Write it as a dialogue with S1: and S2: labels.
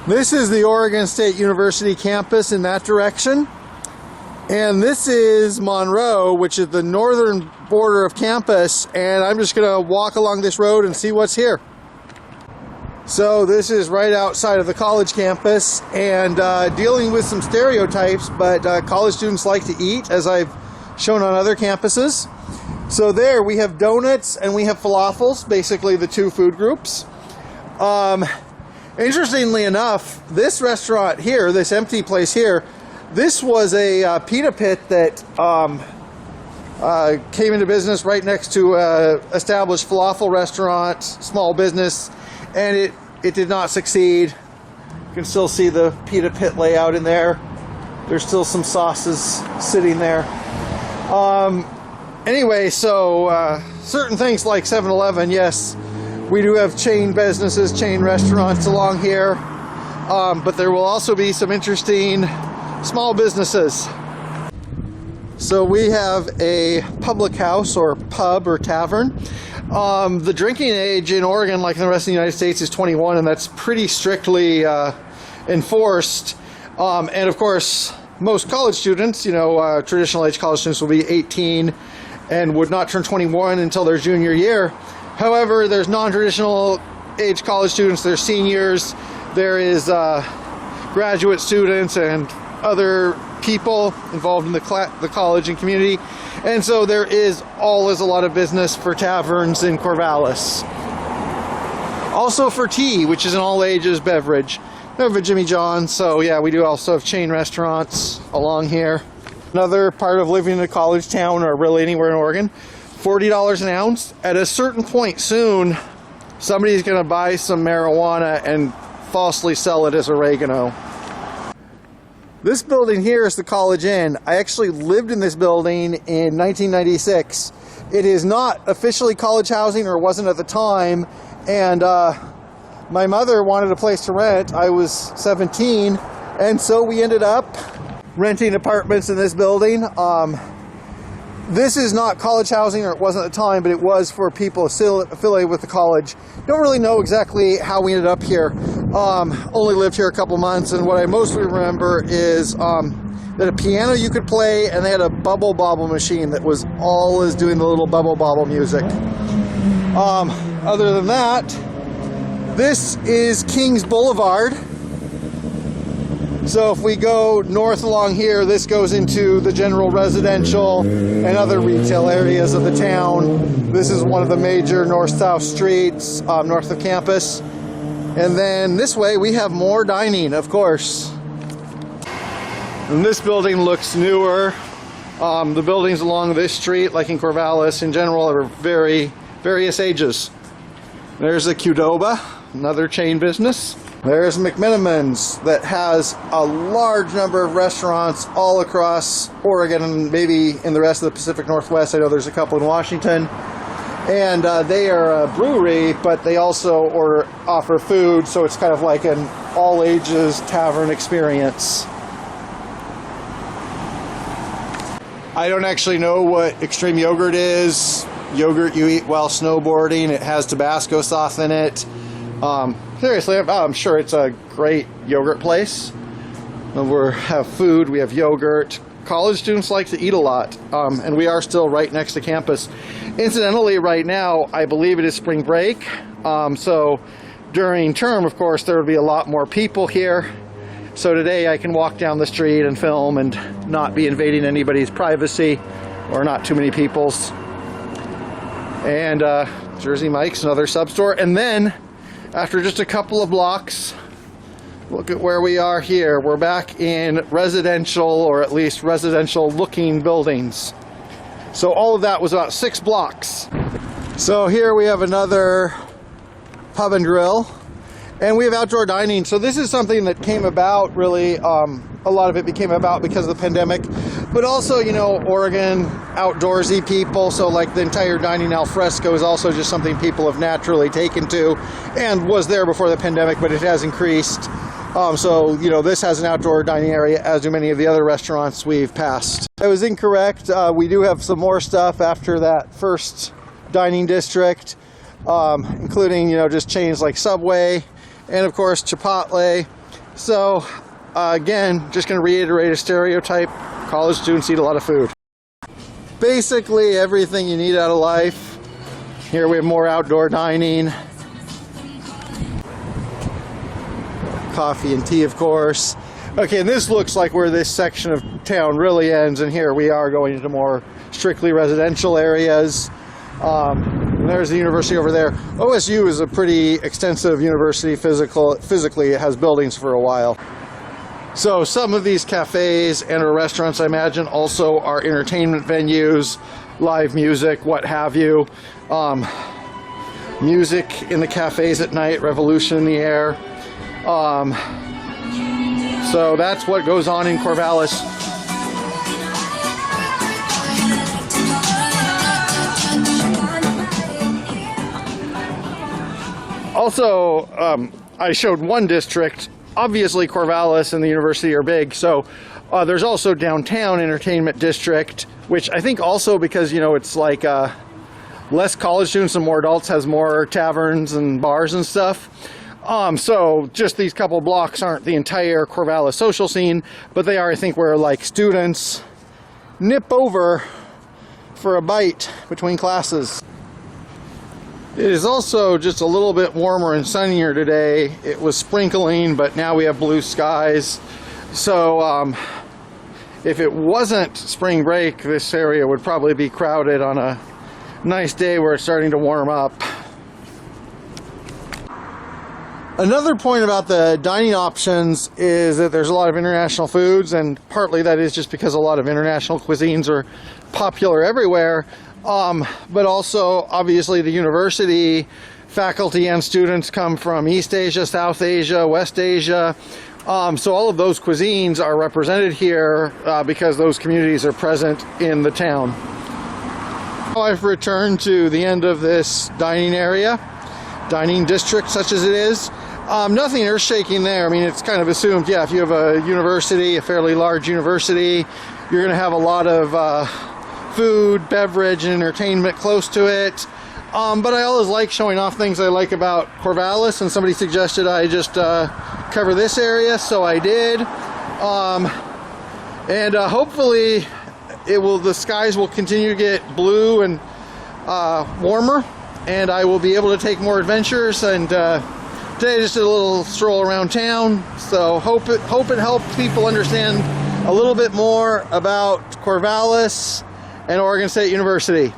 S1: This is the Oregon State University campus in that direction. And this is Monroe, which is the northern border of campus. And I'm just going to walk along this road and see what's here. So this is right outside of the college campus, and dealing with some stereotypes, but college students like to eat, as I've shown on other campuses. So there we have donuts and we have falafels, basically the two food groups. Interestingly enough, this restaurant here, this empty place here, this was a pita pit that came into business right next to an established falafel restaurant, small business, and it did not succeed. You can still see the pita pit layout in there. There's still some sauces sitting there. Anyway, so certain things like 7-Eleven, yes, we do have chain businesses, chain restaurants along here, but there will also be some interesting small businesses. So we have a public house or pub or tavern. The drinking age in Oregon, like in the rest of the United States, is 21, and that's pretty strictly enforced. And of course, most college students, traditional age college students will be 18 and would not turn 21 until their junior year. However, there's non-traditional age college students, there's seniors, there is graduate students and other people involved in the college and community. And so there is always a lot of business for taverns in Corvallis. Also for tea, which is an all-ages beverage. We have a Jimmy John's, so yeah, we do also have chain restaurants along here. Another part of living in a college town, or really anywhere in Oregon, $40 an ounce. At a certain point soon, somebody's going to buy some marijuana and falsely sell it as oregano. This building here is the College Inn. I actually lived in this building in 1996. It is not officially college housing, or wasn't at the time, and my mother wanted a place to rent. I was 17, and so we ended up renting apartments in this building. This is not college housing, or it wasn't at the time, but it was for people affiliated with the college. Don't really know exactly how we ended up here. Only lived here a couple months, and what I mostly remember is that a piano you could play, and they had a bubble bobble machine that was always doing the little bubble bobble music. Other than that, this is Kings Boulevard. So if we go north along here, this goes into the general residential and other retail areas of the town. This is one of the major north-south streets north of campus. And then this way we have more dining, of course. And this building looks newer. The buildings along this street, like in Corvallis in general, are various ages. There's a Qdoba, another chain business. There's McMenamins, that has a large number of restaurants all across Oregon and maybe in the rest of the Pacific Northwest. I know there's a couple in Washington. And they are a brewery, but they also offer food, so it's kind of like an all-ages tavern experience. I don't actually know what extreme yogurt is. Yogurt you eat while snowboarding. It has Tabasco sauce in it. Seriously, I'm sure it's a great yogurt place. We have food, we have yogurt. College students like to eat a lot, and we are still right next to campus. Incidentally, right now, I believe it is spring break, so during term, of course, there would be a lot more people here. So today I can walk down the street and film and not be invading anybody's privacy, or not too many people's. And Jersey Mike's, another sub-store. And then, after just a couple of blocks, look at where we are here. We're back in residential, or at least residential-looking buildings. So all of that was about 6 blocks. So here we have another pub and grill. And we have outdoor dining. So this is something that came about, really, a lot of it became about because of the pandemic. But also, Oregon, outdoorsy people. So like the entire dining al fresco is also just something people have naturally taken to, and was there before the pandemic, but it has increased. So, this has an outdoor dining area, as do many of the other restaurants we've passed. I was incorrect. We do have some more stuff after that first dining district, including, just chains like Subway, and of course Chipotle. So again, just going to reiterate a stereotype. College students eat a lot of food. Basically everything you need out of life. Here we have more outdoor dining. Coffee and tea, of course. Okay, and this looks like where this section of town really ends, and here we are going into more strictly residential areas. There's the university over there. OSU is a pretty extensive university physically. It has buildings for a while. So some of these cafes and or restaurants, I imagine, also are entertainment venues, live music, what have you. Music in the cafes at night, revolution in the air. So that's what goes on in Corvallis. Also, I showed one district. Obviously Corvallis and the university are big, so there's also downtown entertainment district, which I think also because, you know, it's like less college students and more adults, has more taverns and bars and stuff. So just these couple blocks aren't the entire Corvallis social scene, but they are, I think, where like students nip over for a bite between classes. It is also just a little bit warmer and sunnier today. It was sprinkling, but now we have blue skies. So if it wasn't spring break, this area would probably be crowded on a nice day where it's starting to warm up. Another point about the dining options is that there's a lot of international foods, and partly that is just because a lot of international cuisines are popular everywhere. But also, obviously, the university faculty and students come from East Asia, South Asia, West Asia. So all of those cuisines are represented here because those communities are present in the town. I've returned to the end of this dining area, dining district such as it is. Nothing earth-shaking there. I mean, it's kind of assumed, yeah, if you have a university, a fairly large university, you're going to have a lot of food, beverage, and entertainment close to it. But I always like showing off things I like about Corvallis, and somebody suggested I just cover this area, so I did. Hopefully the skies will continue to get blue and warmer, and I will be able to take more adventures. And today I just did a little stroll around town, so hope it helped people understand a little bit more about Corvallis and Oregon State University.